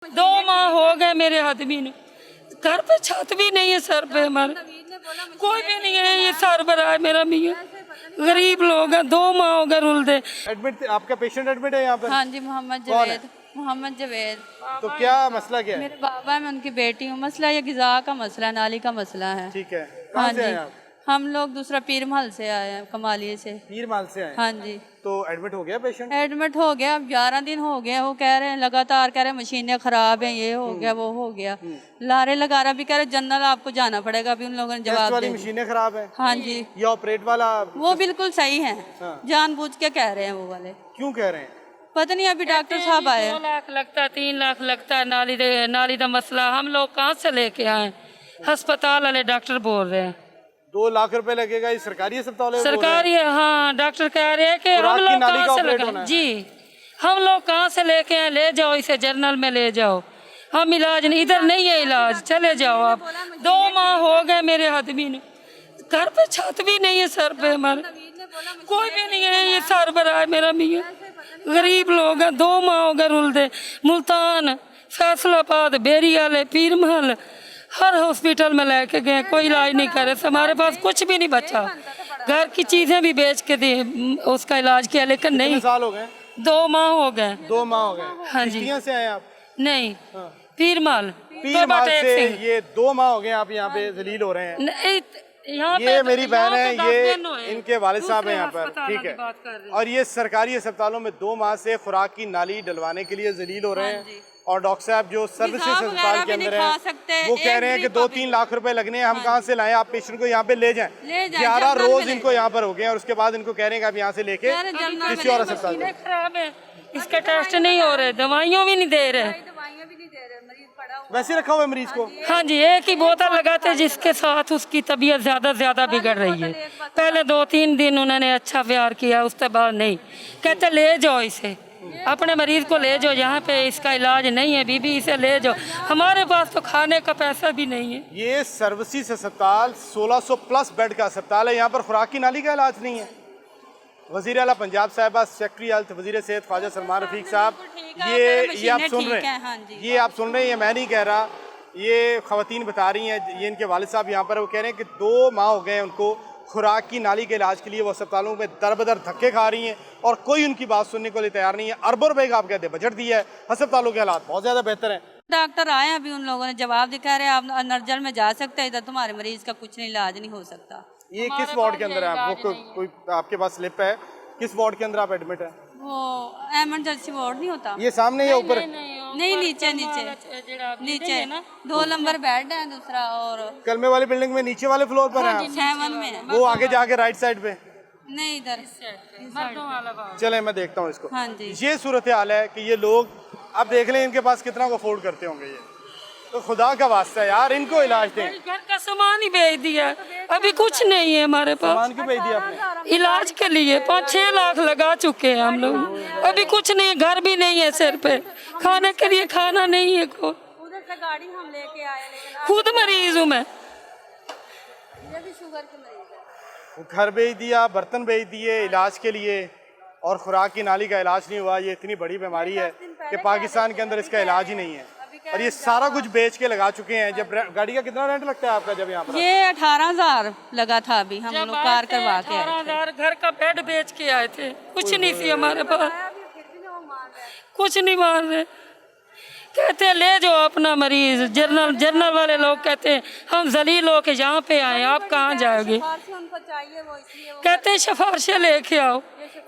2 माह हो गए मेरे आदमी ने, घर पे छत भी नहीं है, सर पे हमारे कोई भी नहीं है। ये सर भरा है मेरा मियाँ, गरीब लोग हैं। 2 माह हो गए रुलदे। एडमिट, आपका पेशेंट एडमिट है यहाँ पर? हाँ जी, मोहम्मद जवेद। तो क्या मसला क्या है? मेरे बाबा है, मैं उनकी बेटी हूँ। मसला ये गिजा का मसला है, नाली का मसला है। ठीक है, हाँ कहाँ से जी, आए आप? हम लोग दूसरा पीर महल से आए हैं, कमालिए से। पीर माल से आए? हाँ जी। तो एडमिट हो गया पेशेंट? एडमिट हो गया, अब 11 दिन हो गया। वो कह रहे हैं लगातार, कह रहे हैं मशीनें खराब हैं, ये हो गया वो हो गया। लारे लगा रहा भी, कह रहे जनरल आपको जाना पड़ेगा। अभी उन लोगों ने जवाब वाली दिया मशीनें खराब है? हाँ जी। ये ऑपरेट वाला? वो बिल्कुल सही है, हाँ। जानबूझ के कह रहे हैं वो वाले। क्यों कह रहे हैं? पता नहीं, अभी डॉक्टर साहब आए। 2 लाख लगता है, 3 लाख लगता है। नाली का मसला हम लोग कहाँ से लेके आए? अस्पताल वाले डॉक्टर बोल रहे हैं 2 लाख रुपए लगेगा। ये सरकारी अस्पताल है? सरकारी है। हाँ, डॉक्टर कह रहे हैं कि हम लोग कहाँ से लगा जी, हम लोग कहाँ से लेके आए? ले जाओ इसे जर्नल में ले जाओ, हम इलाज नहीं, इधर नहीं है इलाज, चले जाओ आप। 2 माह हो गए मेरे आदमी ने, घर पे छत भी नहीं है, सर पे हमारे कोई भी नहीं है। ये सर भरा है मेरा मियाँ, गरीब लोग हैं। 2 माह हो गए रुलदे। मुल्तान, फैसलाबाद, बेरी वाले, पीर महल, हर हॉस्पिटल में लेके गए, कोई इलाज नहीं करे। हमारे पास कुछ भी नहीं बचा, घर की चीजें भी बेच के दी, उसका इलाज किया, लेकिन नहीं। कितने साल हो गए? 2 माह हो गए। 2 माह हो गए। हाँ जी। चिश्तियाँ से आए आप? नहीं, हाँ। पीर माल। पीर माल से ये 2 माह हो गए आप यहाँ पे जलील हो रहे हैं। यहाँ ये मेरी बहन है, ये ये इनके वालिद साहब हैं यहाँ पर, ठीक है। और ये सरकारी अस्पतालों में 2 माह से खुराक की नाली डलवाने के लिए जलील हो रहे हैं। और डॉक्टर साहब जो सर्विसेज अस्पताल के अंदर हैं वो कह रहे हैं कि 2-3 लाख रुपए लगने हैं। हम कहाँ से लाएं? आप पेशेंट को यहाँ पे ले जाएं। 11 रोज इनको यहाँ पर हो गए और उसके बाद इनको कह रहे हैं कि आप यहाँ से लेके किसी और अस्पताल में। खराब है, इसके टेस्ट नहीं हो रहे, दवाइयाँ भी नहीं दे रहे। वैसे रखा हुआ है मरीज को? हाँ जी, एक ही बोतल लगाते जिसके साथ उसकी तबीयत ज्यादा बिगड़ रही है। पहले 2-3 दिन उन्होंने अच्छा प्यार किया, उसके बाद नहीं। कहते ले जाओ इसे, अपने मरीज को ले जाओ, यहाँ पे इसका इलाज नहीं है, बीबी इसे ले जाओ। हमारे पास तो खाने का पैसा भी नहीं है। ये सर्विसेज अस्पताल 1600 प्लस बेड का अस्पताल है। यहाँ पर खुराक की नाली का इलाज नहीं है। वज़ीर आला पंजाब साहिबा, सेक्रेटरी हेल्थ, वज़ीर सेहत ख्वाजा सलमान रफीक साहब, ये आप सुन रहे हैं, ये आप सुन रहे हैं, ये मैं नहीं कह रहा, ये ख़वातीन बता रही हैं। ये इनके वालिद साहब यहाँ पर वो कह रहे हैं कि 2 माह हो गए हैं उनको खुराक की नाली के इलाज के लिए वो अस्पतालों में दर बदर धक्के खा रही हैं और कोई उनकी बात सुनने को लिए तैयार नहीं है। अरबों रुपए का आप कहते हैं बजट दिया है, अस्पतालों के हालात बहुत ज़्यादा बेहतर हैं। डॉक्टर आए, अभी उन लोगों ने जवाब दिखा रहे आप नर्जल में जा सकते हैं, इधर तुम्हारे मरीज का कुछ नहीं, इलाज नहीं हो सकता। ये किस वार्ड के अंदर है? आपको कोई आपके पास स्लिप है? किस वार्ड के अंदर आप एडमिट है? वो एमरजेंसी वार्ड नहीं होता, ये सामने या ऊपर? नहीं, नीचे 2 नंबर बेड है दूसरा। और कलमे वाली बिल्डिंग में नीचे वाले फ्लोर पर है? 7 में है। वो आगे जाके राइट साइड पे? नहीं, इधर। चले मैं देखता हूँ इसको। हाँ जी। ये सूरत हाल है कि ये लोग अब देख लें इनके पास कितना को अफोर्ड करते होंगे। ये तो खुदा का वास्ता है यार, इनको इलाज दें। घर का सामान ही बेच दिया, अभी कुछ नहीं है हमारे पास। सामान क्यों भेज दिया आपने? इलाज के लिए 5-6 लाख लगा चुके हैं हम लोग, अभी कुछ नहीं, घर भी नहीं है सिर पे, खाने के लिए खाना नहीं है को। उधर से गाड़ी हम लेके आए, लेकिन खुद मरीज हूँ मैं, ये भी शुगर के मरीज है। घर भेज दिया, बर्तन भेज दिए इलाज के लिए और खुराक की नाली का इलाज नहीं हुआ। ये इतनी बड़ी बीमारी है कि पाकिस्तान के अंदर इसका इलाज ही नहीं है और ये सारा कुछ बेच के लगा चुके हैं। जब गाड़ी का कितना रेंट लगता है आपका? जब यहाँ पर ये 18,000 लगा था, अभी हम लोग कार करवा के आए थे। 18,000 घर का बेड बेच के आए थे, कुछ नहीं थी हमारे पास, कुछ नहीं मान रहे। कहते हैं ले जाओ अपना मरीज, जर्नल वाले लोग कहते हैं हम जलील हो के यहाँ पे आए, आप कहाँ जाओगे? कहते हैं सिफारिशें लेके आओ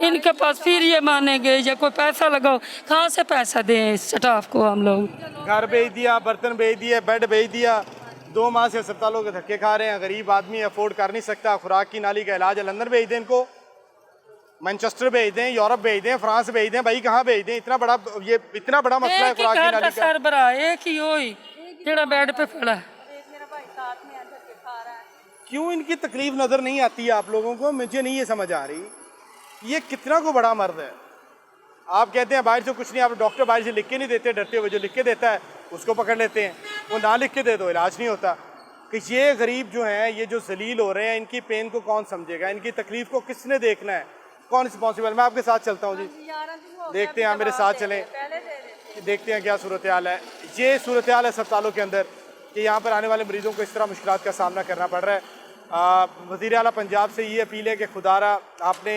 इनके पास, फिर ये मानेंगे या कोई पैसा लगाओ। कहाँ से पैसा दें इस स्टाफ को हम लोग? घर भेज दिया, बर्तन भेज दिए, बेड भेज दिया। 2 माह से अस्पतालों के धक्के खा रहे हैं। गरीब आदमी अफोर्ड कर नहीं सकता। खुराक की नाली का इलाज लंदन भेज दें इनको, मैनचेस्टर भेज दें, यूरोप भेज दें, फ्रांस भेज दें, भाई कहाँ भेज दें? इतना बड़ा मसला है खुराक की नाली का। सर भरा एक ही हो ही जेड़ा बेड पे पड़ा है। क्यों इनकी तकलीफ नजर नहीं आती है आप लोगों को? मुझे नहीं ये समझ आ रही। ये कितना को बड़ा मर्द है। आप कहते हैं बाहर से कुछ नहीं, आप डॉक्टर बाहर से लिख के नहीं देते, डरते हुए जो लिख के देता है उसको पकड़ लेते हैं, वो ना लिख के दे दो इलाज नहीं होता। कि ये गरीब जो हैं, ये जो जलील हो रहे हैं, इनकी पेन को कौन समझेगा? इनकी तकलीफ को किसने देखना है? कौन रिस्पॉन्सिबल? मैं आपके साथ चलता हूँ जी, देखते हैं, आप मेरे साथ चलें। देखते हैं क्या सूरत हाल है। ये सूरत हाल है अस्पतालों के अंदर कि यहाँ पर आने वाले मरीज़ों को इस तरह मुश्किलात का सामना करना पड़ रहा है। वज़ीर आला पंजाब से ये अपील है कि खुदारा आपने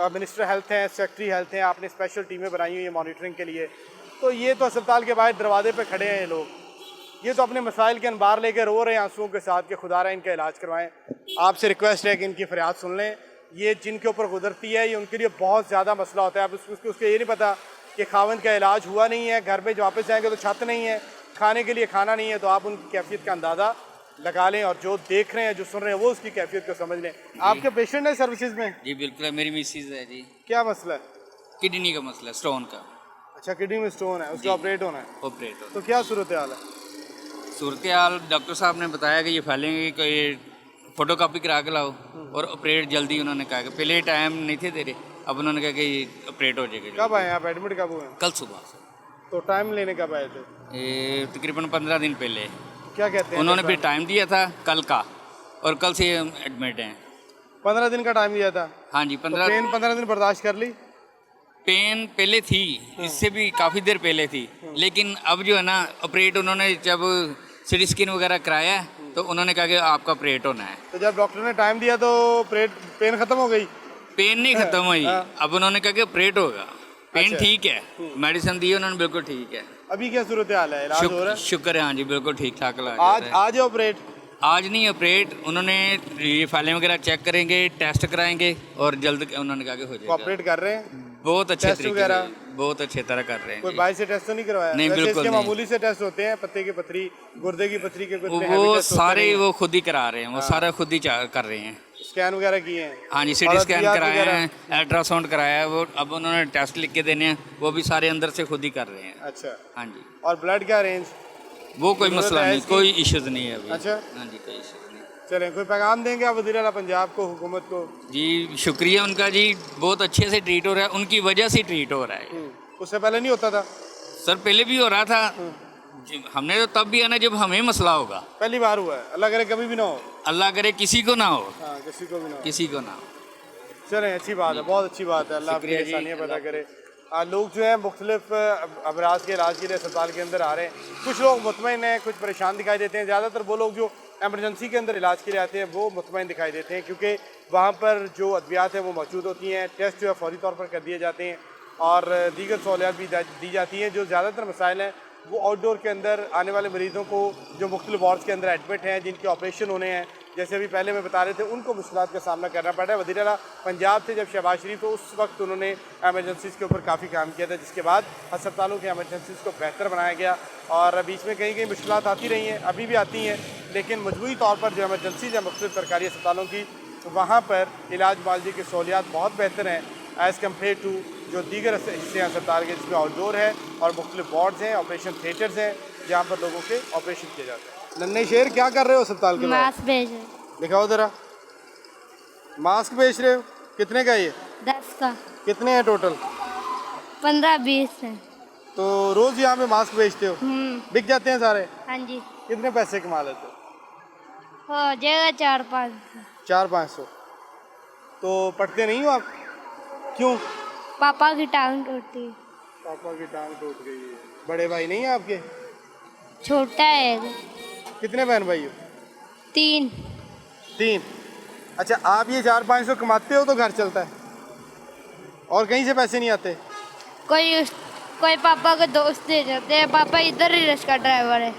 मिनिस्टर हेल्थ हैं, सेक्रेटरी हेल्थ हैं, आपने स्पेशल टीमें बनाई हुई हैं मॉनिटरिंग के लिए। तो ये तो अस्पताल के बाहर दरवाजे पे खड़े हैं ये लोग, ये तो अपने मसाइल के अनबार लेकर रो रहे हैं आंसुओं के साथ कि खुदारा इनका इलाज करवाएं। आपसे रिक्वेस्ट है कि इनकी फरियाद सुन लें। ये जिनके ऊपर गुजरती है ये उनके लिए बहुत ज़्यादा मसला होता है। अब उसको ये नहीं पता कि खावंद का इलाज हुआ नहीं है, घर में वापस जाएंगे तो छत नहीं है, खाने के लिए खाना नहीं है। तो आप उनकी कैफियत का अंदाज़ा लगा लें और जो देख रहे हैं, जो सुन रहे हैं, वो उसकी कैफियत को समझ लें। आपके पेशेंट है सर्विसेज में? जी बिल्कुल, मेरी मिसेज है जी। क्या मसला है? किडनी का मसला, स्टोन का। अच्छा, किडनी में स्टोन है, उसका ऑपरेट होना है। ऑपरेट हो तो क्या सूरत हाल है? सूरत हाल डॉक्टर साहब ने बताया कि ये फैलेंगे, कि ये फ़ोटो कापी करा के लाओ और ऑपरेट जल्दी। उन्होंने कहा कि पहले टाइम नहीं थे दे रहे, अब उन्होंने कहा कि ये ऑपरेट हो जाएगा। कब आए आप? एडमिट कब हुए? कल सुबह से। तो टाइम लेने कब आए थे? ये तकरीबन 15 दिन पहले क्या कहते हैं? उन्होंने फिर टाइम दिया था कल का, और कल से एडमिट हैं। 15 दिन का टाइम दिया था? हाँ जी, 15 पेन 15 दिन बर्दाश्त कर ली? पेन पहले थी, इससे भी काफ़ी देर पहले थी, लेकिन अब जो है ना ऑपरेट, उन्होंने जब सिटी स्कैन वगैरह कराया तो उन्होंने कहा कि आपका ऑपरेट होना है। तो जब डॉक्टर ने टाइम दिया तो पेन खत्म हो गई? पेन नहीं खत्म हुई, अब उन्होंने कहा कि ऑपरेट होगा। पेन ठीक है, मेडिसिन दी उन्होंने, बिल्कुल ठीक है। अभी क्या सूरत हाल है? इलाज हो रहा है? शुक्र है, हाँ जी बिल्कुल ठीक ठाक इलाज हो आज रहा है। आज ऑपरेट? आज नहीं ऑपरेट, उन्होंने ये फाइलें वगैरह चेक करेंगे, टेस्ट कराएंगे और जल्द उन्होंने कहा कि हो जाएगा। ऑपरेट कर रहे हैं? बहुत अच्छे टेस्ट तरीके वगैरह? से, बहुत अच्छे तरह कर रहे हैं कोई जी। बाहर से टेस्ट तो नहीं करवाया? नहीं, वैसे बिल्कुल इसके नहीं। मामूली से टेस्ट होते हैं, पत्ते की पथरी, गुर्दे की पथरी के कुछ heavy वो test होते सारे नहीं। वो खुद ही करा रहे हैं, वो सारा खुद ही कर रहे हैं। स्कैन वगैरह किए हैं? हाँ जी, सिटी और स्कैन अद्वियात कराया वगैरह? है, अल्ट्रासाउंड कराया है, वो अब उन्होंने टेस्ट लिख के देने हैं, वो भी सारे अंदर से खुद ही कर रहे हैं। अच्छा। हाँ जी, और ब्लड का रेंज? वो कोई जरूरत मसला है नहीं, इसकी? कोई इश्यूज नहीं है अभी। अच्छा। हाँ जी, कोई इश्यूज नहीं। चलें, कोई पैगाम देंगे आप वज़ीर आला पंजाब को, हुकूमत को? जी शुक्रिया उनका जी, बहुत अच्छे से ट्रीट हो रहा है, उनकी वजह से ट्रीट हो रहा है। उससे पहले नहीं होता था? सर पहले भी हो रहा था जी, हमने तो तब भी आना जब हमें मसला होगा। पहली बार हुआ है? अल्लाह करे कभी भी ना हो। अल्लाह करे किसी को ना हो, हाँ, किसी को भी ना हो। किसी को ना हो। चलें, अच्छी बात है, बहुत अच्छी बात है। अल्लाह आपकी शुक्रिया जी, आसानियाँ पैदा करे। लोग जो हैं मुख्तलिफ अमराज के इलाज के लिए अस्पताल के अंदर आ रहे हैं। कुछ लोग मुतमईन हैं, कुछ परेशान दिखाई देते हैं। ज़्यादातर वो लोग जो एमरजेंसी के अंदर इलाज के लिए आते हैं वो मुतमईन दिखाई देते हैं, क्योंकि वहाँ पर जो अद्वियात हैं वो मौजूद होती हैं, टेस्ट जो है फौरी तौर पर कर दिए जाते हैं और दीगर सहूलियात भी दी जाती हैं। जो ज़्यादातर मसाइल हैं वो आउटडोर के अंदर आने वाले मरीज़ों को जो मुख्तलिफ वार्ड्स के अंदर एडमिट हैं, जिनके ऑपरेशन होने हैं, जैसे अभी पहले मैं बता रहे थे, उनको मुश्किलात का सामना करना पड़ रहा है। वज़ीर आला पंजाब थे जब शहबाज शरीफ, तो उस वक्त उन्होंने एमरजेंसीज़ के ऊपर काफ़ी काम किया था, जिसके बाद अस्पतालों के एमरजेंसीज़ को बेहतर बनाया गया। और बीच में कहीं कहीं मुश्किलात आती रही हैं, अभी भी आती हैं, लेकिन मजबूरी तौर पर जो एमरजेंसीज़ हैं मुख्तलिफ सरकारी अस्पतालों की, तो वहाँ पर इलाज मुआलजे की सहूलियात बहुत बेहतर हैं एज़ कम्पेयर टू जो दीगर हिस्से हैं अस्पताल के, जिसमें आउटडोर है और मुख्तलिफ वार्ड्स हैं, ऑपरेशन थिएटर्स हैं, जहाँ पर लोगों के ऑपरेशन किए जाते हैं। नन्हे शेर, क्या कर रहे हो अस्पताल के बाहर? मास्क भेज दिखाओ ज़रा। मास्क बेच रहे हो? कितने का ये? 10 का। कितने हैं टोटल? 15-20 है। तो रोज़ यहाँ पे मास्क बेचते हो? बिक जाते हैं सारे? हाँ जी, कितने पैसे कमा लेते हो? हो जाएगा 4-5। 400-500। तो पढ़ते नहीं हो आप? क्यों? पापा की टांग टूटी। पापा की टांग टूट गई है। बड़े भाई नहीं है आपके? छोटा है एक। कितने बहन भाई हो? 3। 3। अच्छा, आप ये 400-500 कमाते हो तो घर चलता है और कहीं से पैसे नहीं आते? कोई पापा को दोस्त दे जाते हैं। पापा इधर ही रिक्शा ड्राइवर है।